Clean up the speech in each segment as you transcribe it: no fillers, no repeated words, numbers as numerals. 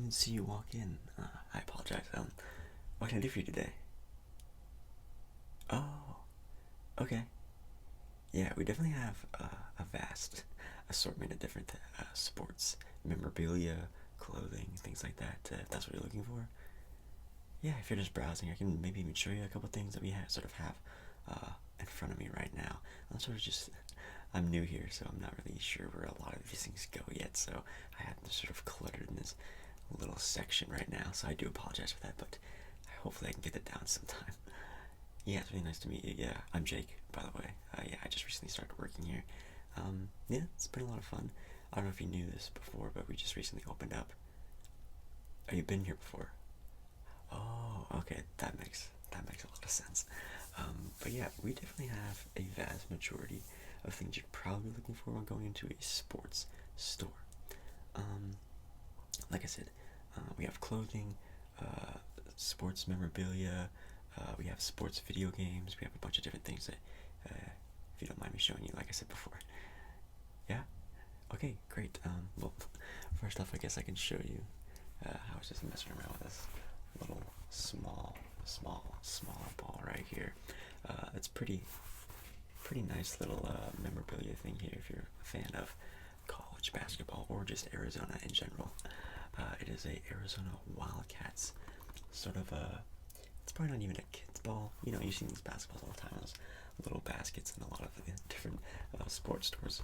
didn't see you walk in. I apologize. What can I do for you today? Oh, okay. Yeah, we definitely have a vast assortment of different sports, memorabilia, clothing, things like that, if that's what you're looking for. Yeah, if you're just browsing, I can maybe even show you a couple things that we have in front of me right now. I'm sort of just, I'm new here, so I'm not really sure where a lot of these things go yet, so I have them sort of cluttered in this little section right now, so I do apologize for that, but hopefully I can get it down sometime. Yeah, it's really nice to meet you. Yeah, I'm Jake, by the way. Yeah, I just recently started working here. Yeah, it's been a lot of fun. I don't know if you knew this before, but we just recently opened up. Oh, you've been here before? Oh, okay, that makes a lot of sense. But yeah, we definitely have a vast majority of things you're probably looking for when going into a sports store. Um, like I said, we have clothing, uh, sports memorabilia, we have sports video games, we have a bunch of different things that, if you don't mind me showing you, like I said before. Yeah? Okay, great. Well, first off, I guess I can show you. I was just messing around with this little small ball right here. It's pretty nice little memorabilia thing here if you're a fan of college basketball or just Arizona in general. It is a Arizona Wildcats sort of a. It's probably not even a kid's ball. You know, you see these basketballs all the time, those little baskets in a lot of the different sports stores.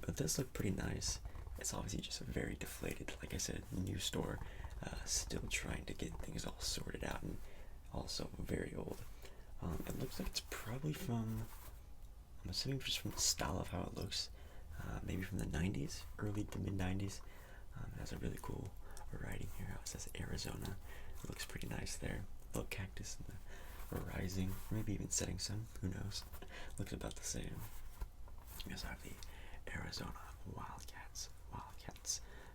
It does look pretty nice. It's obviously just a very deflated, like I said, new store. Still trying to get things all sorted out and also very old. It looks like it's probably from, I'm assuming just from the style of how it looks, maybe from the 90s, early to mid 90s. It has a really cool writing here. It says Arizona. It looks pretty nice there. Little cactus in the rising, maybe even setting sun. Who knows? Looks about the same. You guys have the Arizona Wildcats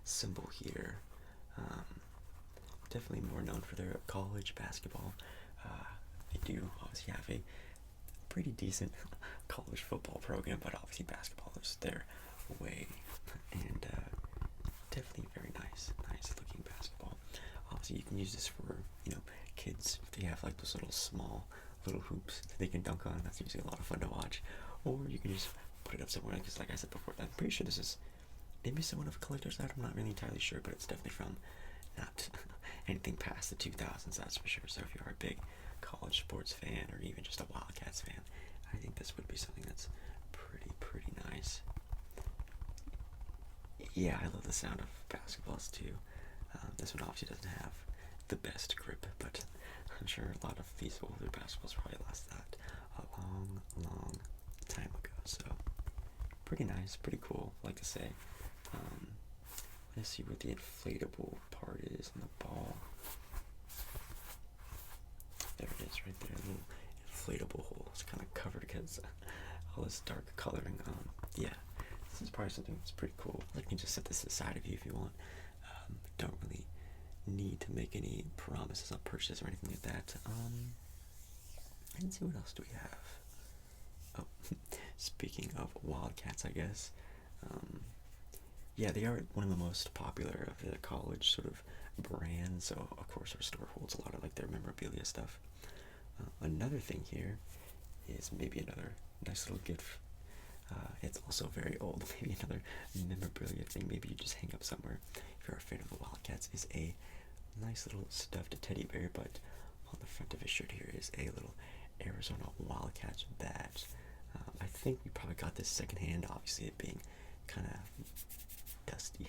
symbol here. Um, Definitely more known for their college basketball. They do obviously have a pretty decent college football program, but obviously basketball is their way, and definitely very nice looking basketball. Obviously, you can use this for kids if they have like those little small little hoops that they can dunk on. That's usually a lot of fun to watch. Or you can just put it up somewhere because, like I said before, I'm pretty sure this is maybe somewhat of a collector's item. I'm not really entirely sure, but it's definitely from not anything past the 2000s, that's for sure. So if you are a big college sports fan or even just a Wildcats fan, I think this would be something that's pretty nice. Yeah, I love the sound of basketballs too. This one obviously doesn't have the best grip, but I'm sure a lot of these older basketballs probably last that a long time ago. So pretty nice, pretty cool, like to say. Let's see what the inflatable part is on the ball. There it is, right there, a little inflatable hole. It's kind of covered because all this dark coloring. Yeah, this is probably something that's pretty cool. I can just set this aside of you if you want. Don't really need to make any promises on purchase or anything like that. Let's see, what else do we have? Oh, speaking of Wildcats, I guess. Yeah, they are one of the most popular of the college sort of brands, so of course our store holds a lot of like their memorabilia stuff. Another thing here is maybe another nice little gift. It's also very old. Maybe another memorabilia thing. Maybe you just hang up somewhere. If you're a fan of the Wildcats, is a nice little stuffed teddy bear. But on the front of his shirt here is a little Arizona Wildcats badge. I think we probably got this secondhand. Obviously, it being kind of dusty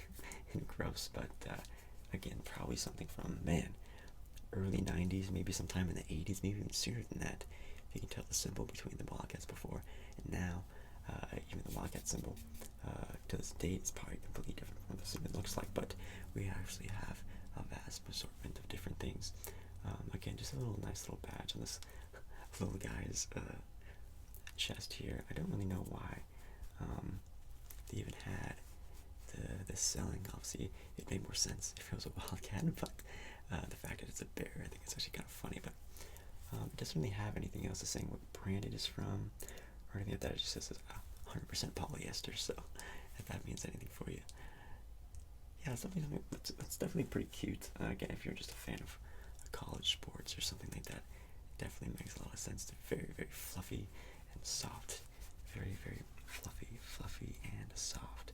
and gross, but again, probably something from early 90s, maybe sometime in the 80s, maybe even sooner than that. If you can tell the symbol between the Wildcats before and now, even the Wildcat symbol to this date is probably completely different from what this even looks like, but we actually have a vast assortment of different things. Again, just a nice little badge on this little guy's chest here. I don't really know why they even had the selling. Obviously, it made more sense if it was a Wildcat, but the fact that it's a bear, I think it's actually kind of funny, but it doesn't really have anything else to say what brand it is from or anything like that. It just says it's 100% polyester, so if that means anything for you. yeah, it's definitely something that's definitely pretty cute. Again, if you're just a fan of college sports or something like that, it definitely makes a lot of sense. They're very, very fluffy and soft. Very, very fluffy and soft.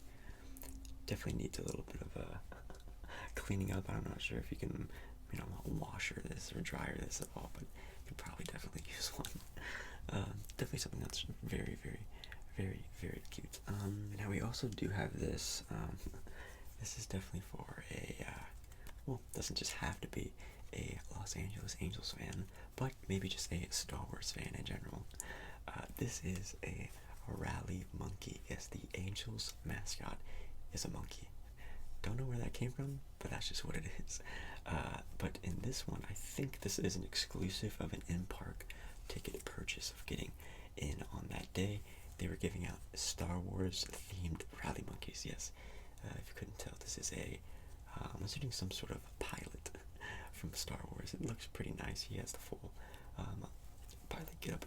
Definitely needs a little bit of a cleaning up. I'm not sure if you can, washer this or dryer this at all, but you could probably definitely use one. Definitely something that's very, very, very, very cute. Now we also do have this. This is definitely for a, well, doesn't just have to be a Los Angeles Angels fan, but maybe just a Star Wars fan in general. This is a rally monkey. Yes, the Angels mascot is a monkey. Don't know where that came from, but that's just what it is. But in this one, I think this is an exclusive of an in-park ticket purchase of getting in on that day. They were giving out Star Wars themed rally monkeys. Yes, if you couldn't tell, this is I'm assuming some sort of pilot from Star Wars. It looks pretty nice. He has the full pilot getup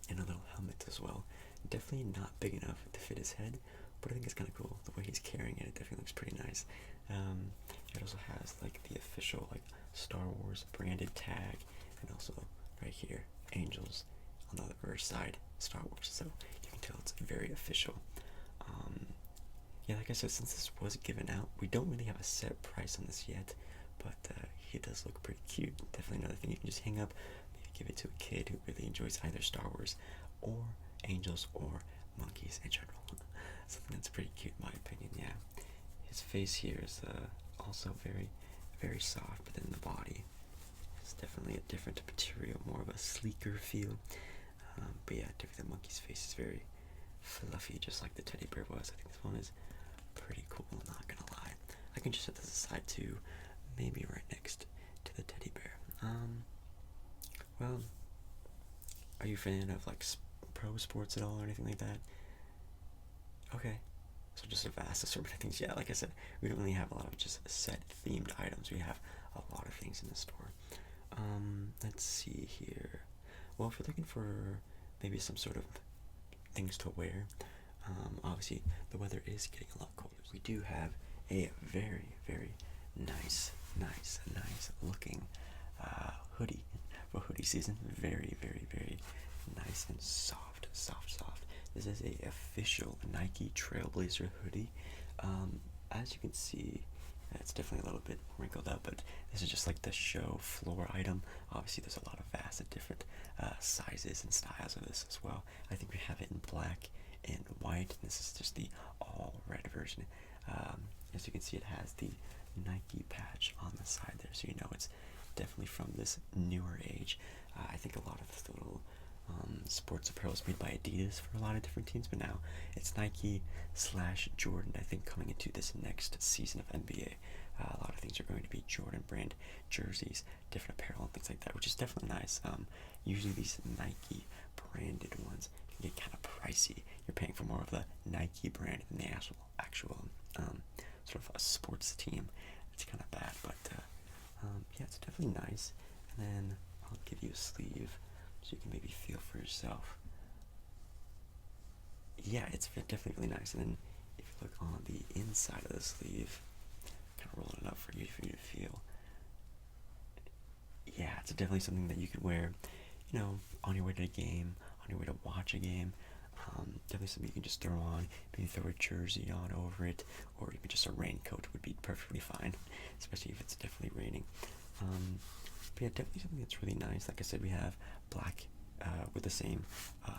and a little helmet as well. Definitely not big enough to fit his head, but I think it's kind of cool the way he's carrying it. It definitely looks pretty nice. It also has like the official like Star Wars branded tag, and also right here Angels on the reverse side Star Wars. So you can tell it's very official. Yeah, like I said, since this was given out, we don't really have a set price on this yet, but he does look pretty cute. Definitely another thing you can just hang up, maybe give it to a kid who really enjoys either Star Wars or Angels or monkeys in general. Something that's pretty cute in my opinion. Yeah, his face here is also very, very soft, but then the body is definitely a different material, more of a sleeker feel. But yeah, definitely the monkey's face is very fluffy, just like the teddy bear was. I think this one is pretty cool, I'm not gonna lie. I can just set this aside too, maybe right next to the teddy bear. Well, are you a fan of like pro sports at all or anything like that? Okay, so just a vast assortment of things. Yeah, like I said, we don't really have a lot of just set themed items. We have a lot of things in the store. Let's see here. Well, if you're looking for maybe some sort of things to wear, obviously the weather is getting a lot colder. We do have a very, very nice looking hoodie for hoodie season. Very, very, very nice and soft. This is a official Nike Trailblazer hoodie. As you can see, it's definitely a little bit wrinkled up, but this is just like the show floor item. Obviously, there's a lot of vast and different sizes and styles of this as well. I think we have it in black and white. This is just the all red version. As you can see, it has the Nike patch on the side there, so you know it's definitely from this newer age. I think a lot of this little sports apparel is made by Adidas for a lot of different teams, but now it's Nike / Jordan. I think coming into this next season of NBA, a lot of things are going to be Jordan brand jerseys, different apparel and things like that, which is definitely nice. Usually these Nike branded ones can get kind of pricey. You're paying for more of the Nike brand than the actual sort of a sports team. It's kind of bad, but yeah, it's definitely nice. And then I'll give you a sleeve so you can maybe feel for yourself. Yeah, it's definitely really nice. And then if you look on the inside of the sleeve, kind of rolling it up for you to feel. Yeah, it's definitely something that you could wear, on your way to a game, on your way to watch a game. Definitely something you can just throw on, maybe throw a jersey on over it, or even just a raincoat would be perfectly fine, especially if it's definitely raining. But yeah, definitely something that's really nice. Like I said, we have black with the same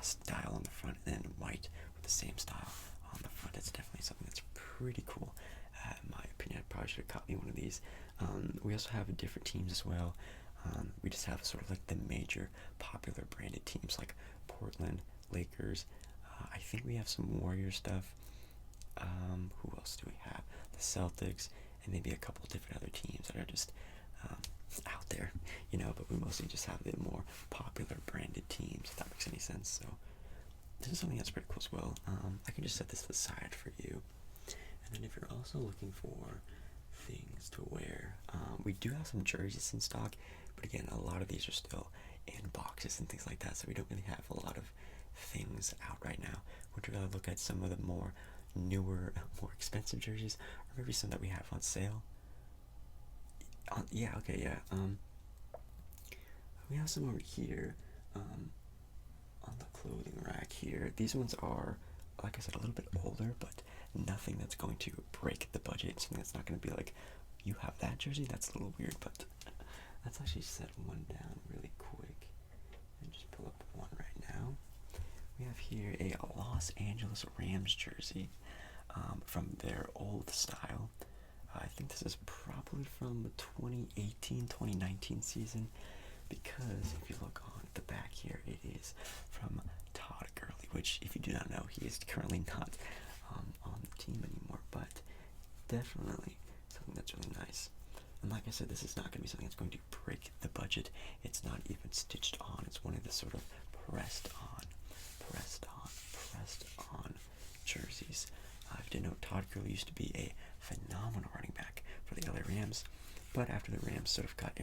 style on the front, and then white with the same style on the front. It's definitely something that's pretty cool. In my opinion, I probably should have caught me one of these. We also have different teams as well. We just have sort of like the major popular branded teams like Portland, Lakers. I think we have some Warrior stuff. Who else do we have? The Celtics, and maybe a couple different other teams that are just out there, but we mostly just have the more popular branded teams, if that makes any sense. So this is something that's pretty cool as well. I can just set this aside for you. And then if you're also looking for things to wear, we do have some jerseys in stock, but again, a lot of these are still in boxes and things like that, so we don't really have a lot of things out right now. We'd rather look at some of the more newer, more expensive jerseys, or maybe some that we have on sale. Yeah, okay, yeah. We have some over here, on the clothing rack here. These ones are, like I said, a little bit older, but nothing that's going to break the budget. Something that's not going to be like, you have that jersey? That's a little weird, but let's actually set one down really quick and just pull up one right now. We have here a Los Angeles Rams jersey, from their old style. I think this is probably from the 2018-2019 season, because if you look on the back here, it is from Todd Gurley, which, if you do not know, he is currently not on the team anymore, but definitely something that's really nice. And like I said, this is not going to be something that's going to break the budget. It's not even stitched on. It's one of the sort of pressed on jerseys. If you didn't know, Todd Gurley used to be a phenomenal running back for the LA Rams, but after the Rams sort of got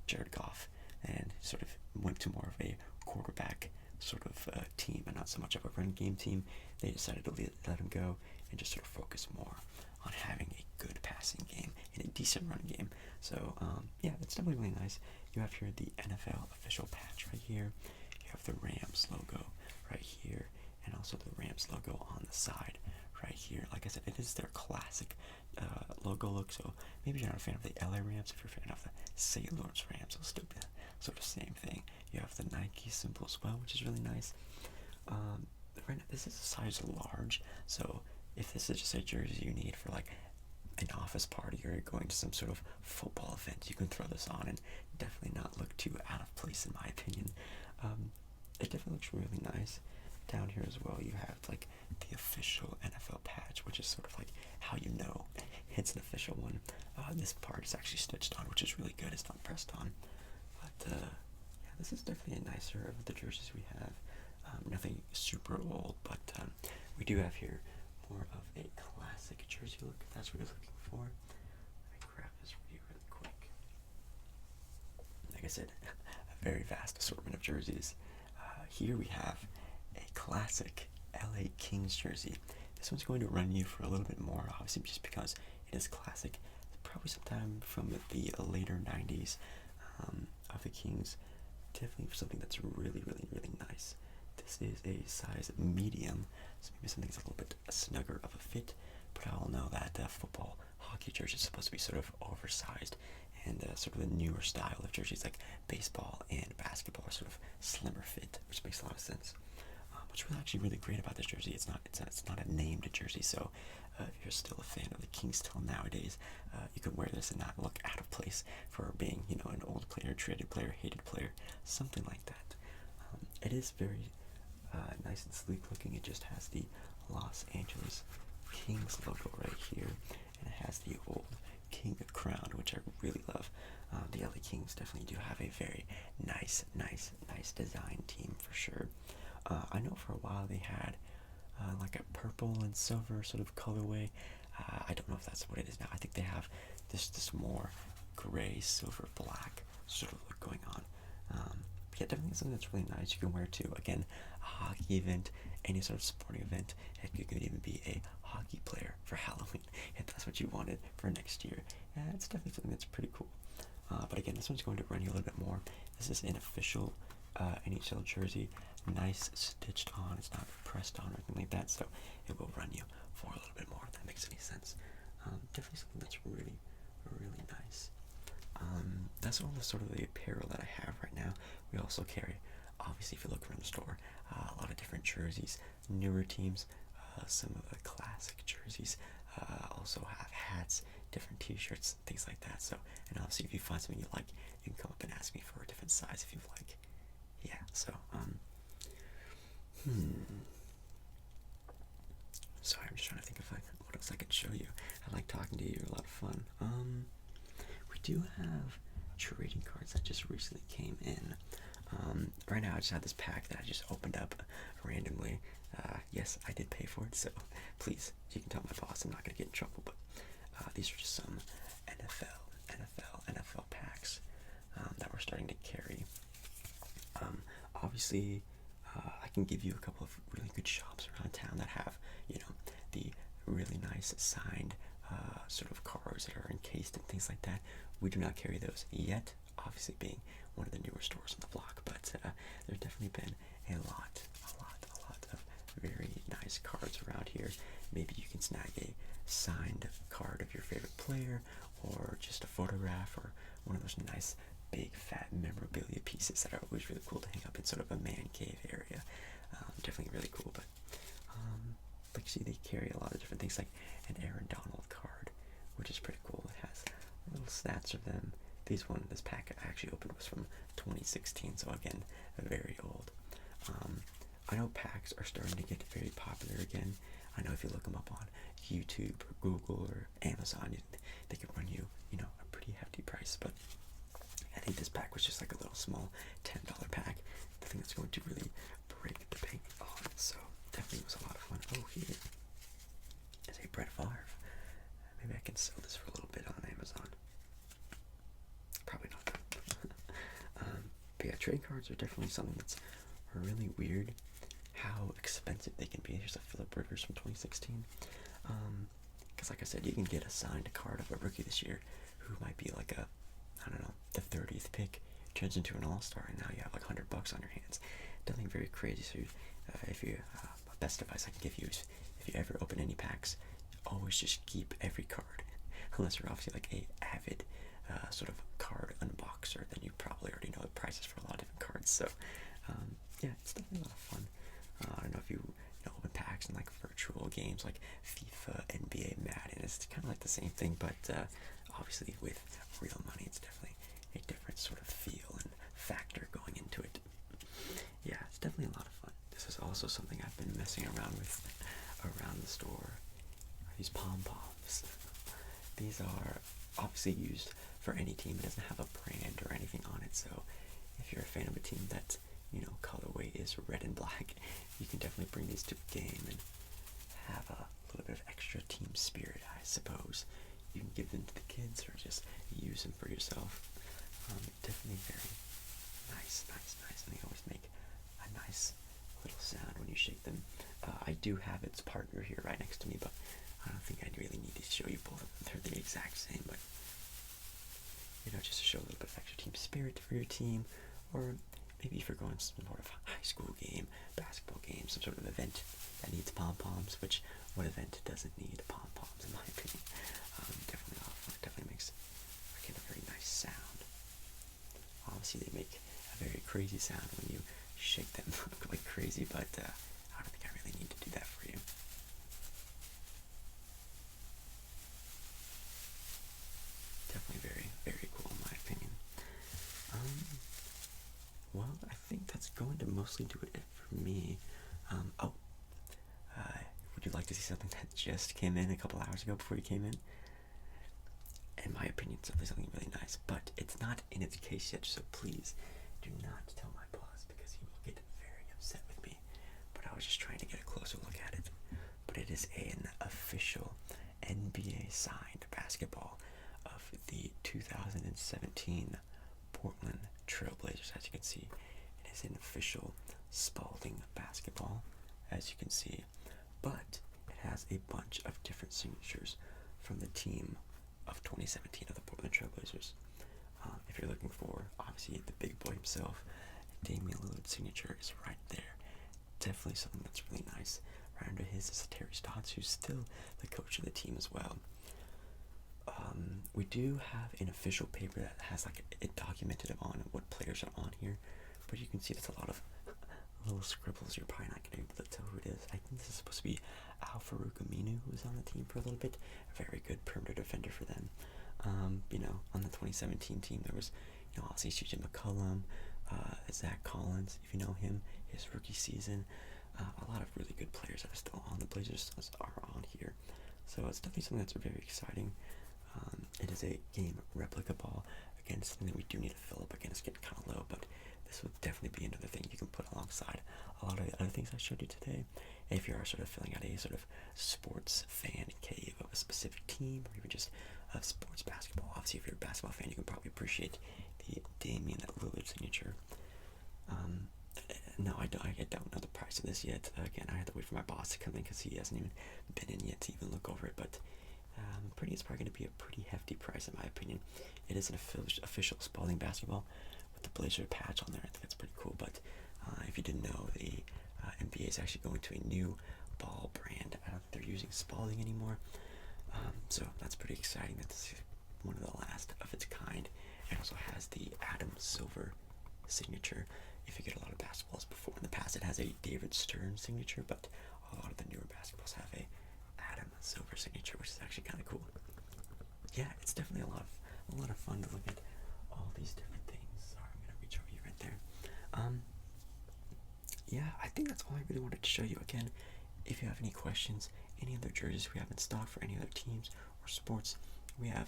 Jared Goff and sort of went to more of a quarterback sort of team and not so much of a run game team, they decided to let him go and just sort of focus more on having a good passing game and a decent run game. So yeah, it's definitely really nice. You have here the NFL official patch right here. You have the Rams logo right here, and also the Rams logo on the side right here. Like I said, it is their classic logo look, so maybe you're not a fan of the LA Rams. If you're a fan of the St. Louis Rams, it'll still be the sort of same thing. You have the Nike symbol as well, which is really nice. Right now, this is a size large, so if this is just a jersey you need for like an office party or you're going to some sort of football event, you can throw this on and definitely not look too out of place, in my opinion. It definitely looks really nice. Down here as well, you have like the official NFL patch, which is sort of like how you know it's an official one. This part is actually stitched on, which is really good. It's not pressed on. But yeah, this is definitely a nicer of the jerseys we have. Nothing super old, but we do have here more of a classic jersey look, if that's what you're looking for. Let me grab this for you really quick. Like I said, a very vast assortment of jerseys. Here we have a classic LA Kings jersey. This one's going to run you for a little bit more, obviously, just because it is classic. Probably sometime from the later 90s of the Kings. Definitely something that's really, really, really nice. This is a size medium, so maybe something's a little bit snugger of a fit, but I all know that football, hockey jersey is supposed to be sort of oversized, and sort of the newer style of jerseys like baseball and basketball are sort of slimmer fit, which makes a lot of sense. What's really actually really great about this jersey, it's not a named jersey, so if you're still a fan of the Kings till nowadays, you can wear this and not look out of place for being, you know, an old player, traded player, hated player, something like that. It is very nice and sleek looking. It just has the Los Angeles Kings logo right here, and it has the old King crown, which I really love. The LA Kings definitely do have a very nice design team for sure. I know for a while they had like a purple and silver sort of colorway. I don't know if that's what it is now. I think they have this more gray, silver, black sort of look going on. Yeah, definitely something that's really nice. You can wear to, again, a hockey event, any sort of sporting event. Heck, you could even be a hockey player for Halloween if that's what you wanted for next year. Yeah, it's definitely something that's pretty cool. But again, this one's going to run you a little bit more. This is an official NHL jersey, nice stitched on. It's not pressed on or anything like that, so it will run you for a little bit more, if that makes any sense. Definitely something that's really, really nice. That's all the sort of the apparel that I have right now. We also carry, obviously, if you look around the store, a lot of different jerseys, newer teams, some of the classic jerseys. Also have hats, different t-shirts, things like that. So, and obviously, if you find something you like, you can come up and ask me for a different size if you like. Yeah, so, sorry, I'm just trying to think of what else I can show you. I like talking to you, you're a lot of fun. We do have trading cards that just recently came in. Right now I just have this pack that I just opened up randomly. Yes, I did pay for it, so please, you can tell my boss I'm not going to get in trouble, but these are just some NFL packs that we're starting to carry. Obviously, I can give you a couple of really good shops around town that have, you know, the nice signed sort of cards that are encased and things like that. We do not carry those yet, obviously being one of the newer stores on the block, but there's definitely been a lot of very nice cards around here. Maybe you can snag a signed card of your favorite player, or just a photograph, or one of those nice big fat memorabilia pieces that are always really cool to hang up in sort of a man cave area. Definitely really cool. But like you see, they carry a lot of different things, like an Aaron Donald card, which is pretty cool. It has little stats of them. This pack I actually opened was from 2016, so again, very old. I know packs are starting to get very popular again. I know if you look them up on YouTube or Google or Amazon, they can run you, a pretty hefty price. But I think this pack was just like a little small $10 pack. The thing that's going to really break the bank on. So definitely was a lot of fun. Oh, here is a Brett Favre. Maybe I can sell this for a little bit on Amazon. Probably not. But yeah, trade cards are definitely something that's really weird how expensive they can be. Here's a Philip Rivers from 2016. Because like I said, you can get a signed card of a rookie this year who might be like the 30th pick, turns into an all-star, and now you have like $100 on your hands. Definitely very crazy. So if you, best advice I can give you is, if you ever open any packs, always just keep every card. Unless you're obviously like a avid sort of card unboxer, then you probably already know the prices for a lot of different cards. So yeah, it's definitely a lot of fun. I don't know if you open packs in like virtual games like FIFA, NBA, Madden. It's kind of like the same thing, but obviously with real money, it's definitely a different sort of feel and factor going into it. Yeah, it's definitely a lot of fun. This is also something I've been messing around with around the store. These pom-poms. These are obviously used for any team. It doesn't have a brand or anything on it, so if you're a fan of a team that colorway is red and black, you can definitely bring these to a game and have a little bit of extra team spirit, I suppose. You can give them to the kids or just use them for yourself. Definitely very nice, and they always make a nice little sound when you shake them. I do have its partner here right next to me, but I don't think I really need to show you both of them. They're the exact same, but just to show a little bit of extra team spirit for your team, or maybe if you're going to some sort of high school game, basketball game, some sort of event that needs pom-poms, which what event doesn't need pom-poms in my opinion. Definitely a lot of fun. It definitely makes a very nice sound. Obviously they make a very crazy sound when you shake them like crazy, but I don't think I really need to do that for you. Definitely very, very cool in my opinion. Well, I think that's going to mostly do it for me. Would you like to see something that just came in a couple hours ago before you came in? In my opinion, it's definitely something really nice, but it's not in its case yet, so please do not tell my boss because he will get very upset with me. But I was just trying to get a closer look at it. But it is an official NBA signed basketball of the 2017 Portland Trailblazers. As you can see, it is an official Spalding basketball, as you can see, but it has a bunch of different signatures from the team of 2017 of the Portland Trailblazers. If you're looking for, obviously, the big boy himself, Damian Lillard's signature is right there. Definitely something that's really nice. Right under his is Terry Stotts, who's still the coach of the team as well. We do have an official paper that has like it documented on what players are on here, but you can see there's a lot of little scribbles. You're probably not going to be able to tell who it is. I think this is supposed to be Al-Farouq Aminu, who was on the team for a little bit. A very good perimeter defender for them. On the 2017 team, there was, obviously CJ McCollum, Zach Collins, if you know him, his rookie season. A lot of really good players that are still on the Blazers are on here. So it's definitely something that's very exciting. It is a game replica ball. Again, it's something that we do need to fill up. Again, it's getting kind of low, but this would definitely be another thing you can put alongside a lot of the other things I showed you today. If you are sort of filling out a sort of sports fan cave of a specific team, or even just of sports basketball. Obviously, if you're a basketball fan, you can probably appreciate the Damian Lillard signature. No, I don't know the price of this yet. Again, I have to wait for my boss to come in because he hasn't even been in yet to even look over it. But it's probably going to be a pretty hefty price in my opinion. It is an official Spalding basketball with the Blazer patch on there. I think that's pretty cool. But if you didn't know, the NBA is actually going to a new ball brand. I don't think they're using Spalding anymore. So that's pretty exciting. That's one of the last of its kind. It also has the Adam Silver signature. If you get a lot of basketballs before in the past, it has a David Stern signature, but a lot of the newer basketballs have a Adam Silver signature, which is actually kind of cool. Yeah, it's definitely a lot of fun to look at all these different things. Sorry, I'm gonna reach over you right there. Yeah, I think that's all I really wanted to show you. Again, if you have any questions, any other jerseys we have in stock for any other teams or sports, we have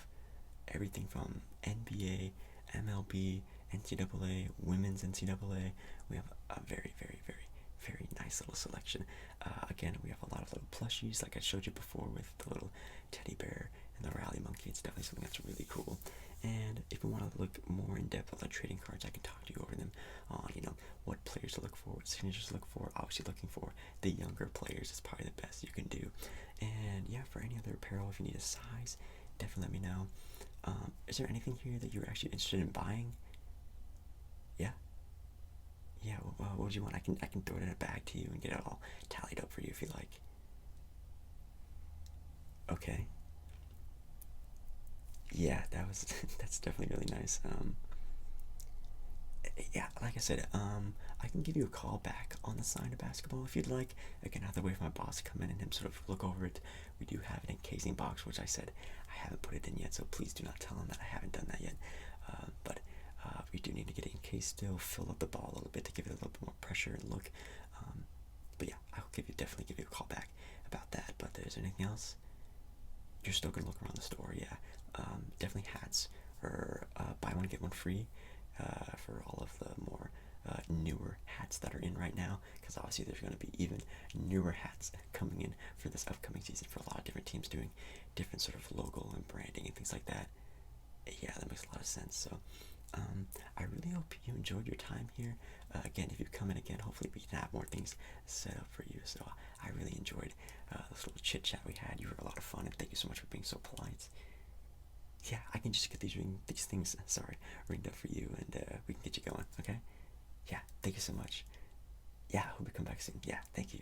everything from NBA, MLB, NCAA, women's NCAA. We have a very, very, very, very nice little selection. Again, we have a lot of little plushies, like I showed you before with the little teddy bear and the rally monkey. It's definitely something that's really cool. And if you want to look more in depth on the trading cards, I can talk to you over them on, what players to look for, what signatures to look for. Obviously, looking for the younger players is probably the best you can do. And yeah, for any other apparel, if you need a size, definitely let me know. Is there anything here that you're actually interested in buying? Yeah. Yeah. Well, what do you want? I can throw it in a bag to you and get it all tallied up for you if you like. Okay. Yeah, that's definitely really nice. Yeah, like I said, I can give you a call back on the sign of basketball if you'd like. Again, I have to wait for my boss to come in and him sort of look over it. We do have an encasing box, which I said I haven't put it in yet, so please do not tell him that I haven't done that yet. But we do need to get it encased still, fill up the ball a little bit to give it a little bit more pressure and look. But yeah, I'll definitely give you a call back about that. But is there anything else? You're still gonna look around the store, yeah. Definitely hats, or buy one get one free for all of the more newer hats that are in right now, because obviously there's going to be even newer hats coming in for this upcoming season for a lot of different teams doing different sort of logo and branding and things like that. Yeah, that makes a lot of sense. So I really hope you enjoyed your time here. Again, if you come in again, hopefully we can have more things set up for you. So I really enjoyed this little chit chat we had. You were a lot of fun, and thank you so much for being so polite. Yeah, I can just get these things ringed up for you, and we can get you going. Okay? Yeah, thank you so much. Yeah, I hope you come back soon. Yeah, thank you.